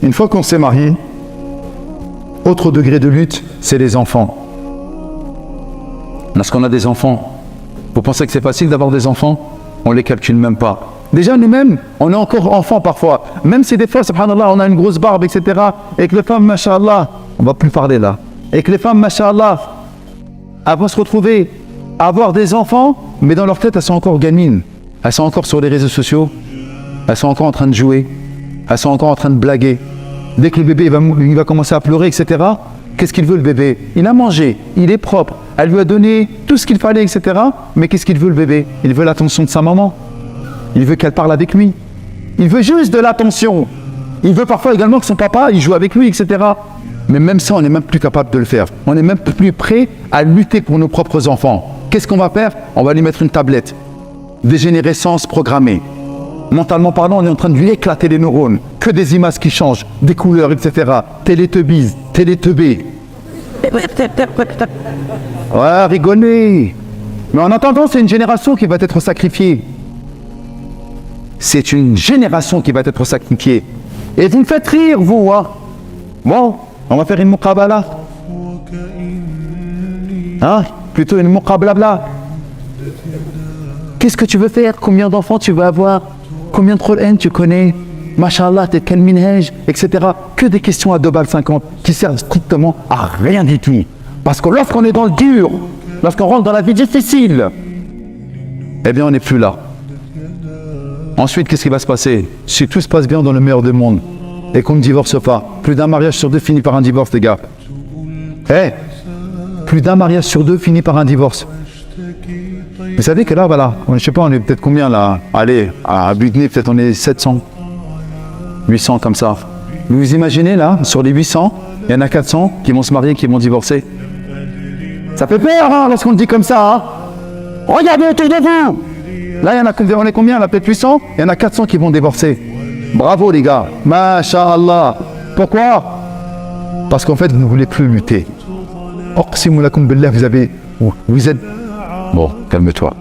Une fois qu'on s'est marié, autre degré de lutte, c'est les enfants. Lorsqu'on a des enfants, vous pensez que c'est facile d'avoir des enfants? On ne les calcule même pas. Déjà nous-mêmes, on est encore enfants parfois. Même si des fois, subhanallah, on a une grosse barbe, etc. Et que les femmes, masha'Allah, on ne va plus parler là. Et que les femmes, masha'Allah, elles vont se retrouver à avoir des enfants, mais dans leur tête, elles sont encore gamines. Elles sont encore sur les réseaux sociaux. Elles sont encore en train de jouer. Elles sont encore en train de blaguer. Dès que le bébé il va commencer à pleurer, etc., qu'est-ce qu'il veut le bébé? Il a mangé, il est propre, elle lui a donné tout ce qu'il fallait, etc. Mais qu'est-ce qu'il veut le bébé? Il veut l'attention de sa maman. Il veut qu'elle parle avec lui. Il veut juste de l'attention. Il veut parfois également que son papa, il joue avec lui, etc. Mais même ça, on n'est même plus capable de le faire. On n'est même plus prêt à lutter pour nos propres enfants. Qu'est-ce qu'on va faire? On va lui mettre une tablette. Dégénérescence programmée. Mentalement parlant, on est en train de lui éclater les neurones. Que des images qui changent, des couleurs, etc. Télétubbies, télétubbies. Ouais, rigolez. Mais en attendant, c'est une génération qui va être sacrifiée. C'est une génération qui va être sacrifiée. Et vous me faites rire, vous, hein? Bon, on va faire une muqabala. Hein? Plutôt une muqablabla. Qu'est-ce que tu veux faire? Combien d'enfants tu veux avoir? Combien de Qur'an tu connais? Masha'Allah, t'es quel minhaj, etc. Que des questions à 2,50 balles qui servent strictement à rien du tout. Parce que lorsqu'on est dans le dur, lorsqu'on rentre dans la vie difficile, eh bien on n'est plus là. Ensuite, qu'est-ce qui va se passer? Si tout se passe bien dans le meilleur des mondes et qu'on ne divorce pas, plus d'un mariage sur deux finit par un divorce, les gars. Plus d'un mariage sur deux finit par un divorce. Vous savez que là, voilà, je ne sais pas, on est peut-être combien là? Allez, à Bugné, peut-être on est 700, 800 comme ça. Vous imaginez là, sur les 800, il y en a 400 qui vont se marier, qui vont divorcer. Ça fait peur hein, lorsqu'on le dit comme ça. Hein. Regardez autour de vous. Là, on est combien là? Peut-être 800. Il y en a 400 qui vont divorcer. Bravo les gars. Masha'Allah. Pourquoi? Parce qu'en fait, vous ne voulez plus lutter. Oqsimu lakum billah, vous êtes... Bon, calme-toi.